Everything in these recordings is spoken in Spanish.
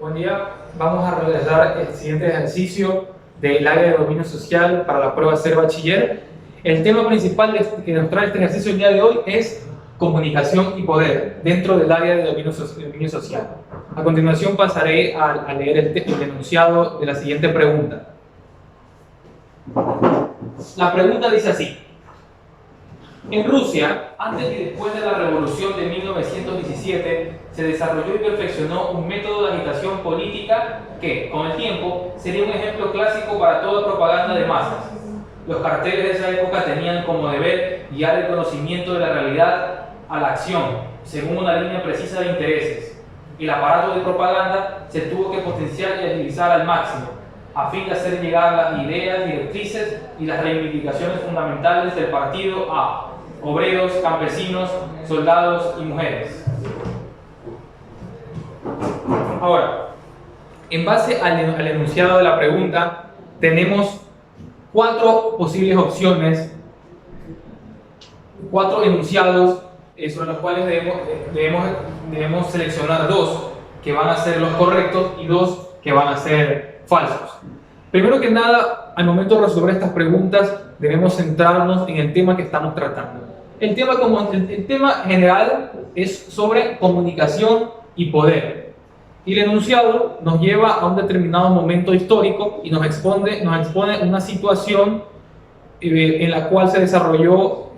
Buen día, vamos a realizar el siguiente ejercicio del área de dominio social para la prueba Ser Bachiller. El tema principal que nos trae este ejercicio el día de hoy es comunicación y poder dentro del área de dominio social. A continuación pasaré a leer el enunciado de la siguiente pregunta. La pregunta dice así: en Rusia, antes y después de la revolución de 1917, se desarrolló y perfeccionó un método de agitación política que, con el tiempo, sería un ejemplo clásico para toda propaganda de masas. Los carteles de esa época tenían como deber guiar el conocimiento de la realidad a la acción, según una línea precisa de intereses. El aparato de propaganda se tuvo que potenciar y agilizar al máximo, a fin de hacer llegar las ideas, directrices y las reivindicaciones fundamentales del partido a obreros, campesinos, soldados y mujeres. Ahora, en base al enunciado de la pregunta, tenemos cuatro posibles opciones, cuatro enunciados sobre los cuales debemos seleccionar dos que van a ser los correctos y dos que van a ser falsos. Primero que nada, al momento de resolver estas preguntas, debemos centrarnos en el tema que estamos tratando. El tema general es sobre comunicación y poder. Y el enunciado nos lleva a un determinado momento histórico y nos expone una situación en la cual se desarrolló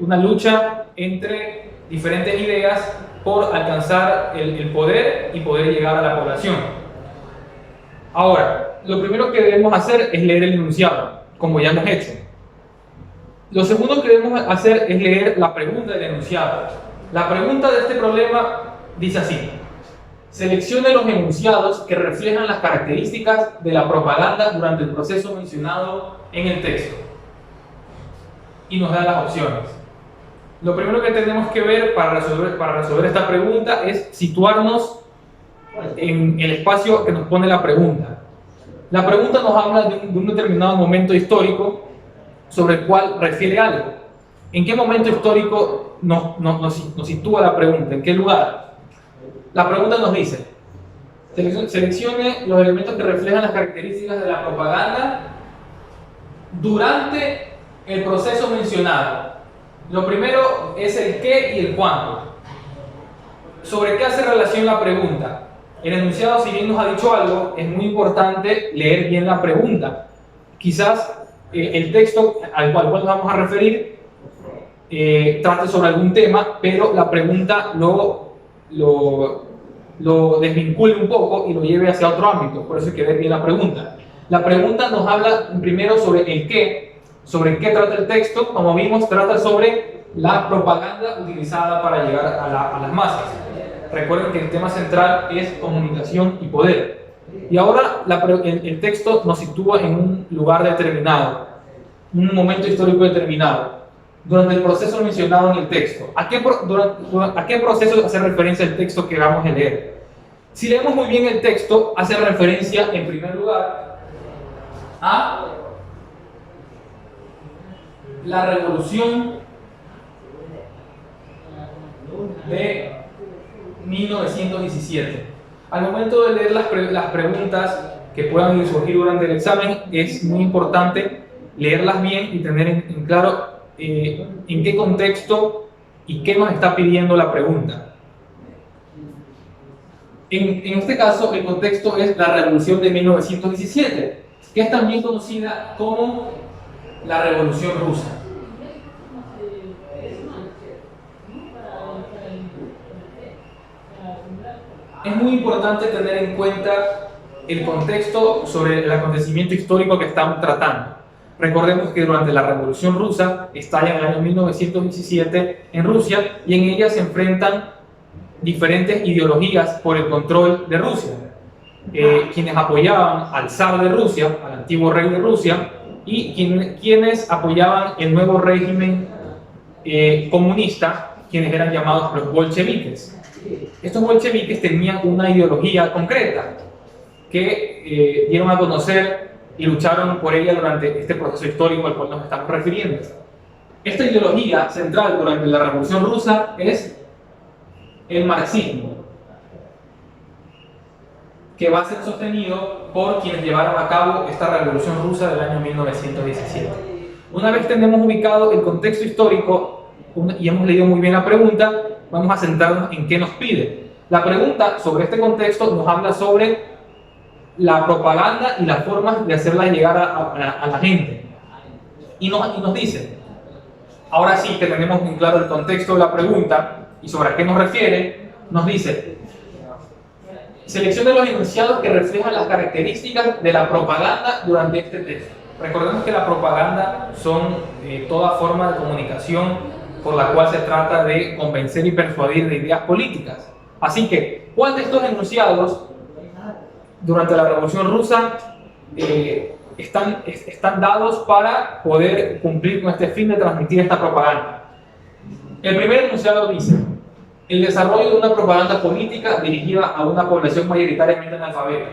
una lucha entre diferentes ideas por alcanzar el poder y poder llegar a la población. Ahora, lo primero que debemos hacer es leer el enunciado, como ya hemos hecho. Lo segundo que debemos hacer es leer la pregunta del enunciado. La pregunta de este problema dice así: seleccione los enunciados que reflejan las características de la propaganda durante el proceso mencionado en el texto. Y nos da las opciones. Lo primero que tenemos que ver para resolver esta pregunta es situarnos en el espacio que nos pone la pregunta. La pregunta nos habla de un determinado momento histórico sobre el cual refiere algo. ¿En qué momento histórico nos sitúa la pregunta? ¿En qué lugar? La pregunta nos dice: seleccione los elementos que reflejan las características de la propaganda durante el proceso mencionado. Lo primero es el qué y el cuándo. ¿Sobre qué hace relación la pregunta? El enunciado, si bien nos ha dicho algo, es muy importante leer bien la pregunta. Quizás el texto al cual nos vamos a referir trate sobre algún tema, pero la pregunta lo desvincule un poco y lo lleve hacia otro ámbito. Por eso hay que ver bien la pregunta. La pregunta nos habla primero sobre el qué. ¿Sobre qué trata el texto? Como vimos, trata sobre la propaganda utilizada para llegar a las masas. Recuerden que el tema central es comunicación y poder. Y ahora el texto nos sitúa en un lugar determinado, un momento histórico determinado, durante el proceso mencionado en el texto. ¿A qué proceso hace referencia el texto que vamos a leer? Si leemos muy bien el texto, hace referencia en primer lugar a la revolución de 1917. Al momento de leer las preguntas que puedan surgir durante el examen, es muy importante leerlas bien y tener en claro en qué contexto y qué nos está pidiendo la pregunta. En este caso, el contexto es la revolución de 1917, que es también conocida como la Revolución Rusa. Es muy importante tener en cuenta el contexto sobre el acontecimiento histórico que estamos tratando. Recordemos que durante la Revolución Rusa estalla en el año 1917 en Rusia, y en ella se enfrentan diferentes ideologías por el control de Rusia. Quienes apoyaban al zar de Rusia, al antiguo rey de Rusia, y quienes apoyaban el nuevo régimen comunista, quienes eran llamados los bolcheviques. Estos bolcheviques tenían una ideología concreta que dieron a conocer y lucharon por ella durante este proceso histórico al cual nos estamos refiriendo. Esta ideología central durante la Revolución Rusa es el marxismo. que va a ser sostenido por quienes llevaron a cabo esta revolución rusa del año 1917. Una vez tenemos ubicado el contexto histórico y hemos leído muy bien la pregunta, vamos a centrarnos en qué nos pide. La pregunta sobre este contexto nos habla sobre la propaganda y las formas de hacerla llegar a la gente. Y nos dice, ahora sí que tenemos muy claro el contexto de la pregunta y sobre a qué nos refiere, nos dice: seleccione los enunciados que reflejan las características de la propaganda durante este texto. Recordemos que la propaganda son toda forma de comunicación por la cual se trata de convencer y persuadir de ideas políticas. Así que, ¿cuál de estos enunciados durante la Revolución Rusa están dados para poder cumplir con este fin de transmitir esta propaganda? El primer enunciado dice: el desarrollo de una propaganda política dirigida a una población mayoritariamente analfabeta.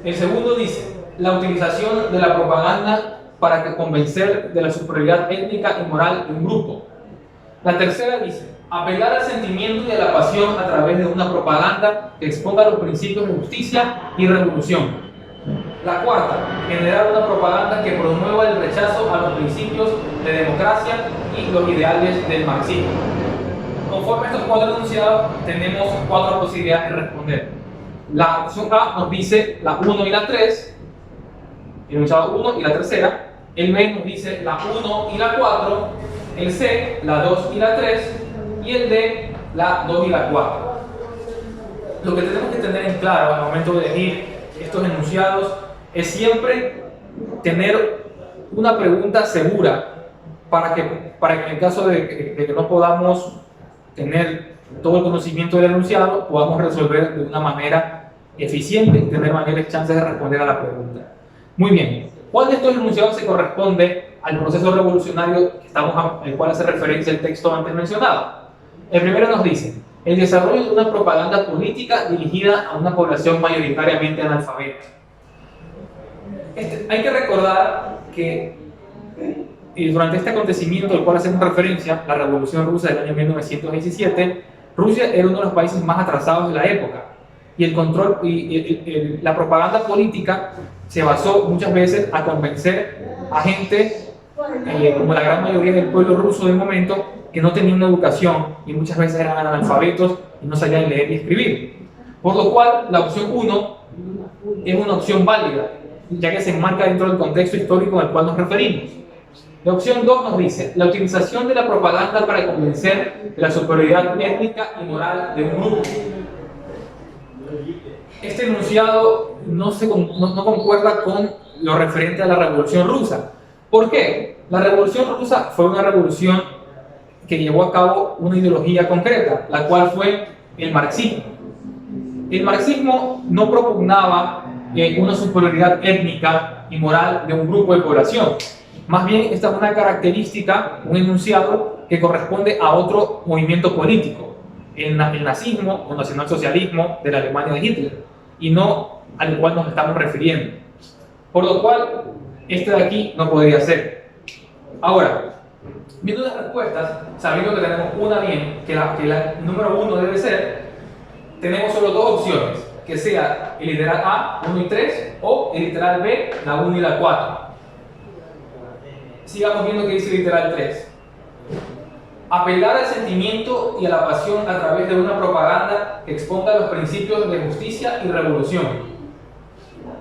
El segundo dice: la utilización de la propaganda para convencer de la superioridad étnica y moral de un grupo. La tercera dice: apelar al sentimiento y a la pasión a través de una propaganda que exponga los principios de justicia y revolución. La cuarta: generar una propaganda que promueva el rechazo a los principios de democracia y los ideales del marxismo. Conforme a estos cuatro enunciados, tenemos cuatro posibilidades de responder. La opción A nos dice la 1 y la 3, el enunciado 1 y la tercera. El B nos dice la 1 y la 4, el C la 2 y la 3 y el D la 2 y la 4. Lo que tenemos que tener en claro al momento de elegir estos enunciados es siempre tener una pregunta segura para que en el caso de que no podamos tener todo el conocimiento del enunciado, podamos resolver de una manera eficiente y tener mayores chances de responder a la pregunta. Muy bien, ¿cuál de estos enunciados se corresponde al proceso revolucionario al cual hace referencia el texto antes mencionado? El primero nos dice: el desarrollo de una propaganda política dirigida a una población mayoritariamente analfabeta. Hay que recordar que durante este acontecimiento al cual hacemos referencia, la Revolución Rusa del año 1917, Rusia era uno de los países más atrasados de la época y el control y la propaganda política se basó muchas veces a convencer a gente, como la gran mayoría del pueblo ruso del momento, que no tenía una educación y muchas veces eran analfabetos y no sabían leer y escribir. Por lo cual, la opción 1 es una opción válida, ya que se enmarca dentro del contexto histórico al cual nos referimos. La opción 2 nos dice: la utilización de la propaganda para convencer de la superioridad étnica y moral de un grupo. Este enunciado no concuerda con lo referente a la Revolución Rusa. ¿Por qué? La Revolución Rusa fue una revolución que llevó a cabo una ideología concreta, la cual fue el marxismo. El marxismo no propugnaba una superioridad étnica y moral de un grupo de población. Más bien, esta es una característica, un enunciado que corresponde a otro movimiento político, el nazismo o nacionalsocialismo de la Alemania de Hitler, y no al cual nos estamos refiriendo. Por lo cual, este de aquí no podría ser. Ahora, viendo las respuestas, sabiendo que tenemos una bien, que la número 1 debe ser, tenemos solo dos opciones, que sea el literal A, 1 y 3, o el literal B, la 1 y la 4. Sigamos viendo que dice el literal 3. Apelar al sentimiento y a la pasión a través de una propaganda que exponga los principios de justicia y revolución.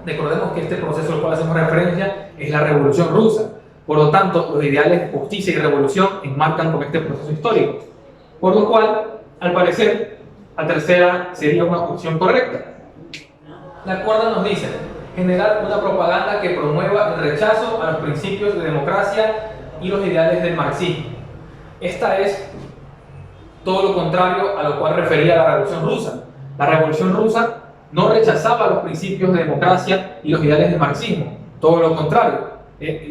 Recordemos que este proceso al cual hacemos referencia es la Revolución Rusa. Por lo tanto, los ideales de justicia y revolución enmarcan con este proceso histórico. Por lo cual, al parecer, la tercera sería una opción correcta. La cuarta nos dice: generar una propaganda que promueva el rechazo a los principios de democracia y los ideales del marxismo. Esta es todo lo contrario a lo cual refería la Revolución Rusa. La Revolución Rusa no rechazaba los principios de democracia y los ideales del marxismo, todo lo contrario,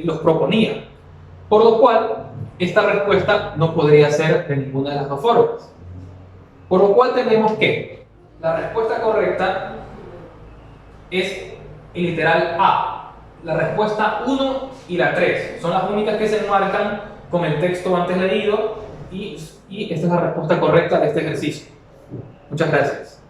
los proponía. Por lo cual, esta respuesta no podría ser de ninguna de las dos formas. Por lo cual tenemos que la respuesta correcta es el literal A. La respuesta 1 y la 3 son las únicas que se enmarcan con el texto antes leído y esta es la respuesta correcta de este ejercicio. Muchas gracias.